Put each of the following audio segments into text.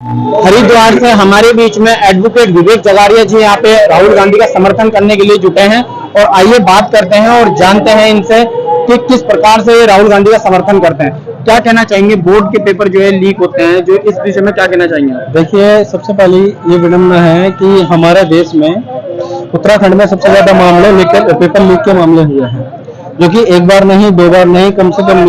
हरिद्वार से हमारे बीच में एडवोकेट विवेक जगारिया जी यहाँ पे राहुल गांधी का समर्थन करने के लिए जुटे हैं और आइए बात करते हैं और जानते हैं इनसे कि किस प्रकार से ये राहुल गांधी का समर्थन करते हैं। क्या कहना चाहेंगे, बोर्ड के पेपर जो है लीक होते हैं, जो इस विषय में क्या कहना चाहेंगे? देखिए, सबसे पहले ये विडम्बना है कि हमारे देश में उत्तराखंड में सबसे ज्यादा मामले पेपर लीक के मामले हुए हैं, जो कि एक बार नहीं, दो बार नहीं, कम से कम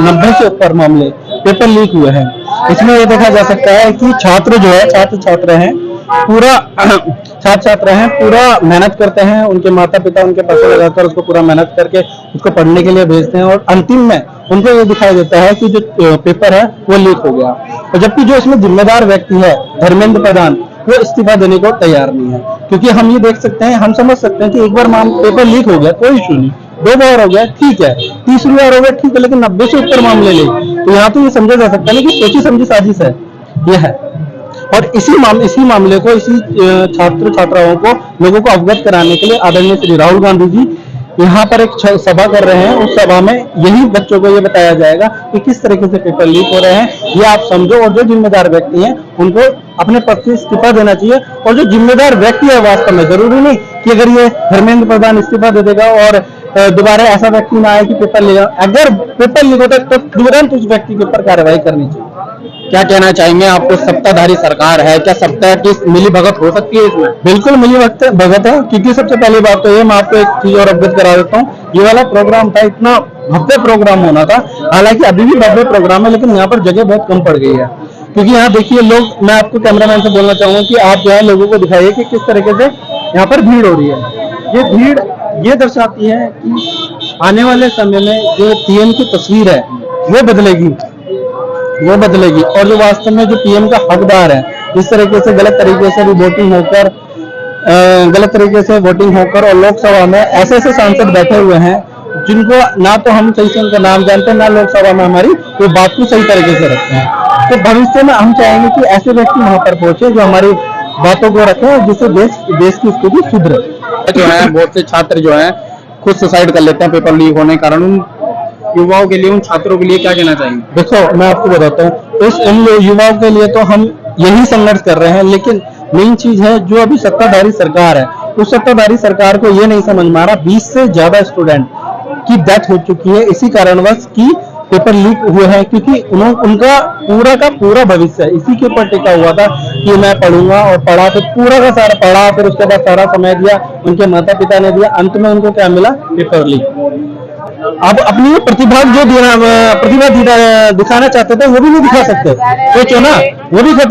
90 से ऊपर मामले पेपर लीक हुए हैं। इसमें ये देखा जा सकता है कि छात्र जो है, छात्र हैं पूरा मेहनत करते हैं, उनके माता पिता उनके पैसे लगाकर उसको पूरा मेहनत करके उसको पढ़ने के लिए भेजते हैं और अंतिम में उनको ये दिखाई देता है कि जो पेपर है वो लीक हो गया। और जबकि जो इसमें जिम्मेदार व्यक्ति है धर्मेंद्र प्रधान, वो इस्तीफा देने को तैयार नहीं है, क्योंकि हम ये देख सकते हैं, हम समझ सकते हैं कि एक बार पेपर लीक हो गया कोई इशू नहीं, दो बार हो गया ठीक है, तीसरी बार हो गया ठीक है, लेकिन 90 से ऊपर मामले ले तो यहाँ तो ये समझा जा सकता है कि सोची समझी साजिश है यह है। और इसी मामले को, इसी छात्र छात्राओं को, लोगों को अवगत कराने के लिए आदरणीय श्री राहुल गांधी जी यहाँ पर एक सभा कर रहे हैं। उस सभा में यही बच्चों को ये बताया जाएगा कि किस तरीके से पेपर लीक हो रहे हैं, ये आप समझो। और जो जिम्मेदार व्यक्ति हैं उनको अपने पद से इस्तीफा देना चाहिए। और जो जिम्मेदार व्यक्ति है, वास्तव में जरूरी नहीं कि अगर ये धर्मेंद्र प्रधान इस्तीफा दे देगा और दोबारा ऐसा व्यक्ति ना आए कि पेपर लीक, अगर पेपर लीक होता है तो तुरंत उस व्यक्ति के ऊपर कार्रवाई करनी चाहिए। क्या कहना चाहेंगे? आपको सत्ताधारी सरकार है, क्या सत्ता की मिली भगत हो सकती है इसमें? बिल्कुल मिली भगत है, क्योंकि सबसे पहली बात तो ये, मैं आपको एक चीज और अवगत करा देता हूँ। ये वाला प्रोग्राम था, इतना भव्य प्रोग्राम होना था, हालांकि अभी भी भव्य प्रोग्राम है, लेकिन यहाँ पर जगह बहुत कम पड़ गई है। क्योंकि यहाँ देखिए लोग, मैं आपको कैमरामैन से बोलना चाहूंगा कि आप जो है लोगों को दिखाइए कि किस तरीके से यहाँ पर भीड़ हो रही है। ये भीड़ ये दर्शाती है कि आने वाले समय में जो पीएम की तस्वीर है वो बदलेगी और जो वास्तव में जो पीएम का हकदार है, इस तरीके से गलत तरीके से वोटिंग होकर और लोकसभा में ऐसे सांसद बैठे हुए हैं जिनको ना तो हम सही से उनका नाम जानते हैं, ना लोकसभा में हमारी कोई बात को सही तरीके से रखते हैं। तो भविष्य में हम चाहेंगे कि ऐसे व्यक्ति वहां पर पहुंचे जो हमारी बातों को रखें, जिससे देश की स्थिति सुधरे। जो है बहुत से छात्र जो है खुद सुसाइड कर लेते हैं पेपर लीक होने के कारण। उन युवाओं के लिए, उन छात्रों के लिए क्या कहना चाहेंगे? देखो, मैं आपको बताता हूँ, इन युवाओं के लिए तो हम यही संघर्ष कर रहे हैं, लेकिन मेन चीज है जो अभी सत्ताधारी सरकार है, उस सत्ताधारी सरकार को ये नहीं समझ में आ रहा 20 से ज्यादा स्टूडेंट की डेथ हो चुकी है इसी कारणवश कि पेपर लीक हुए हैं, क्योंकि उनका पूरा का पूरा भविष्य इसी के ऊपर टिका हुआ था कि मैं पढ़ूंगा, और पढ़ा, फिर पूरा का सारा पढ़ा, फिर उसके बाद सारा समय दिया, उनके माता पिता ने दिया, अंत में उनको क्या मिला? Paper leak. अब अपनी प्रतिभा दिखाना चाहते थे वो भी नहीं दिखा सकते, सोचो ना, वो भी खत्म